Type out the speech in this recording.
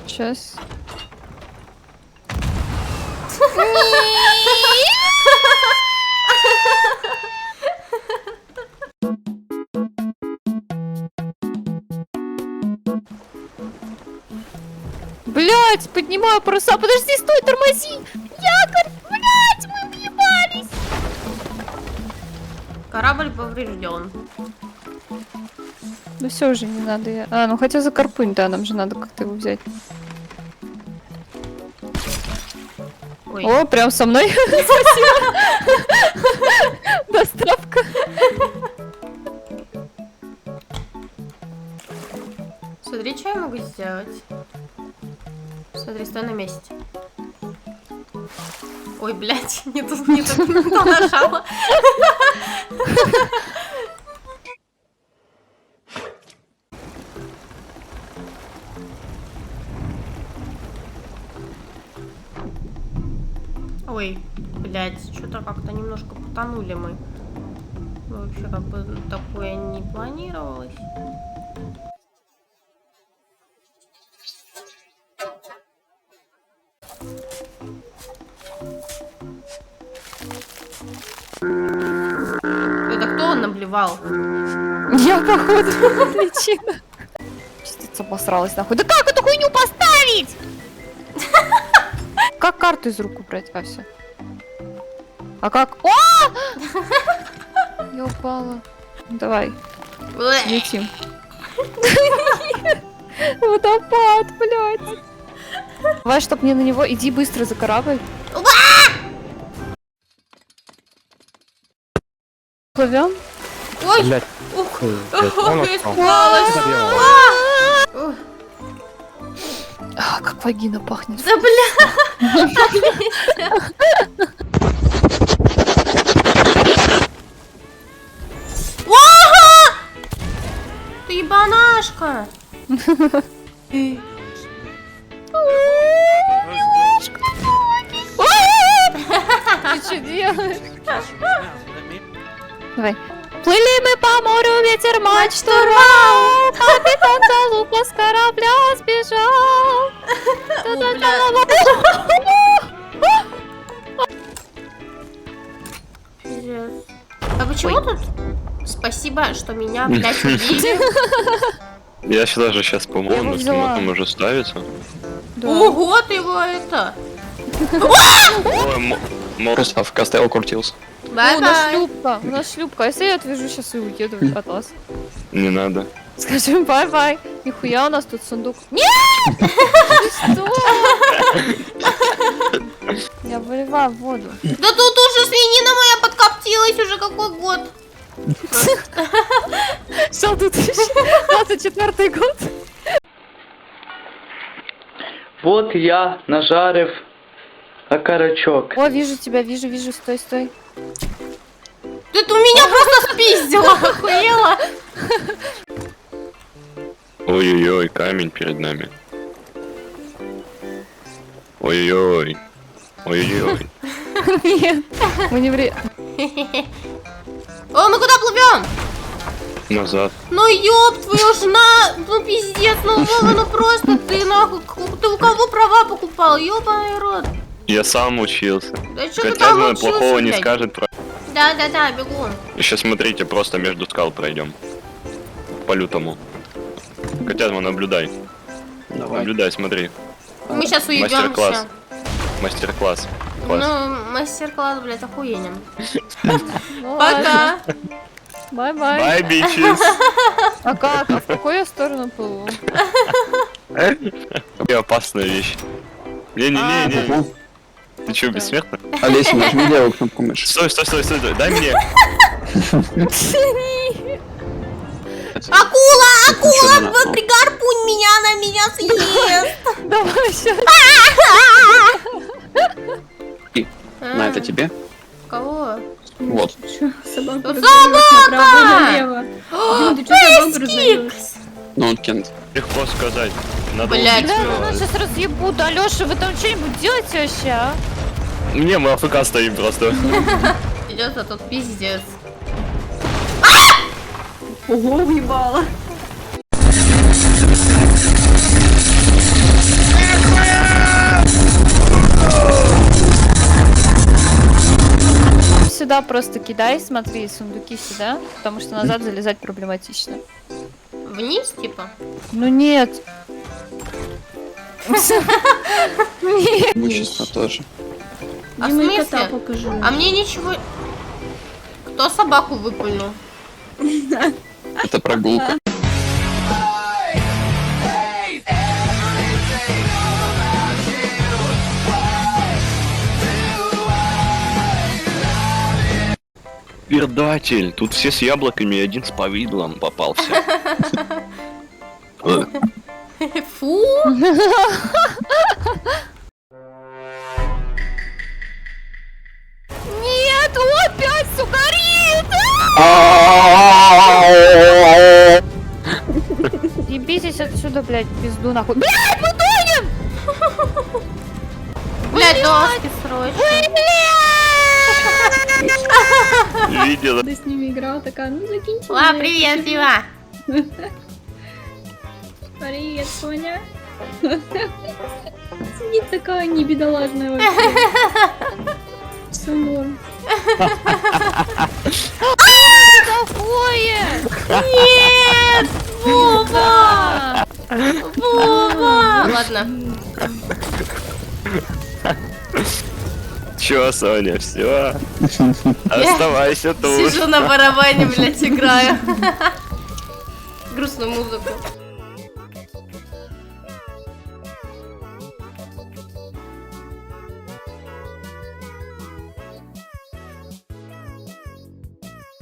Сейчас. Блять, поднимаю паруса. Подожди, стой, тормози. Якорь, блять, мы въебались. Корабль поврежден. Ну все уже не надо. А, ну хотя за карпунь, да, нам же надо как-то его взять. Ой. О, прям со мной. Спасибо. Доставка. Смотри, что я могу сделать. Смотри, стой на месте. Ой, блядь, не то нажала. Ой, блядь, что-то как-то немножко потонули мы. Вообще, как бы такое не планировалось. Это кто он наблевал? Я, походу, причина. Частица обосралась нахуй. Да как эту хуйню поставить? Как карту из рук убрать? А, все. А как? О! Я упала. Давай, летим. Водопад, блядь. Давай, чтоб мне на него... Иди быстро за корабль. Плывем? Ой! Блядь. Ух! Он Я отстал. испугалась! Ух, А, как вагина пахнет. да бля! Ага! Ты ебанашка! Ты что делаешь? Давай. Плыли мы по морю, ветер мачту рвал, капитан залупа с корабля сбежал. А почему тут? Спасибо, что меня, блядь, убили. Я сюда же сейчас Я помогу, его но взяла. там уже ставится. Да. Ого, ты его это! Ой, Морос в Костелло крутился. О, у нас Бай-бай! шлюпка, у нас шлюпка. А если я отвяжу сейчас и уеду от вас? Не надо. Скажем бай-бай. Нихуя у нас тут сундук. Нет! Ты что? Я выливаю в воду. Да тут уже свинина моя подкоптилась уже какой год. Что тут еще? 24-й год. Вот я нажарив окорочок. О, вижу тебя, вижу, стой, стой. Ты у меня просто спиздила, охуела. Ой-ой-ой, камень перед нами. Ой-ой-ой. Ой-ой-ой. Нет, мы не вре... О, мы куда плывем? Назад. Ну ёб твою ж ну пиздец, ну Вова, ну просто ты нахуй, ты у кого права покупал, ёбаный рот. Я сам учился. Да что ты Хотя там знаю, учился, плохого не блядь? скажет про... Да, бегу. Сейчас смотрите, просто между скал пройдем. По лютому. Хотя наблюдай. Давай. Наблюдай, смотри. Мы сейчас Мастер-класс. уебемся. Мастер-класс. Класс. Ну, мастер-класс, блядь, охуенен. Ну ладно, Пока. бай-бай. Бай, бичес. А как? А в какую я сторону плыву? Какая опасная вещь. Не-не-не-не. Ты чё, бессмертный? Олеся, нажми левую кнопку мыши. Стой, дай мне. Акула, пригорпунь меня, она меня съест. Давай сейчас. На, это тебе? Кого? Вот. Собаку Тут раздаёшь направо и собака! налево. Блин, ты что собаку раздаёшь? Ну, вот Кент. Легко сказать. Надо Блядь. убить. Да, ну сейчас разъебут. Алёша, вы там что-нибудь делаете вообще, а? Не, мы АФК стоим просто. Идет тут пиздец. Ого, уебала. туда просто кидай, смотри, сундуки сюда, потому что назад залезать проблематично. Вниз, типа? Ну нет. Имущество тоже. А в Дима, и смысле? кота покажи. А мне ничего... Кто собаку выпульнул? Это прогулка. Пердатель, тут все с яблоками, один с повидлом попался. Фу! Нет, опять все горит! Ебитесь отсюда, блядь, пизду нахуй. Блядь, мы тонем! Блядь, доски срочно. Видела? Когда с ними играла, такая, ну закиньте. Ла, мне привет, это. Дива. Привет, Соня. Сидит такая не бедолажная вообще. Все норм. Такое! Нет! Вова! Вова! Ладно. Чё, Соня, все? Оставайся тут. Сижу на барабане, блядь, играю. Грустную музыку.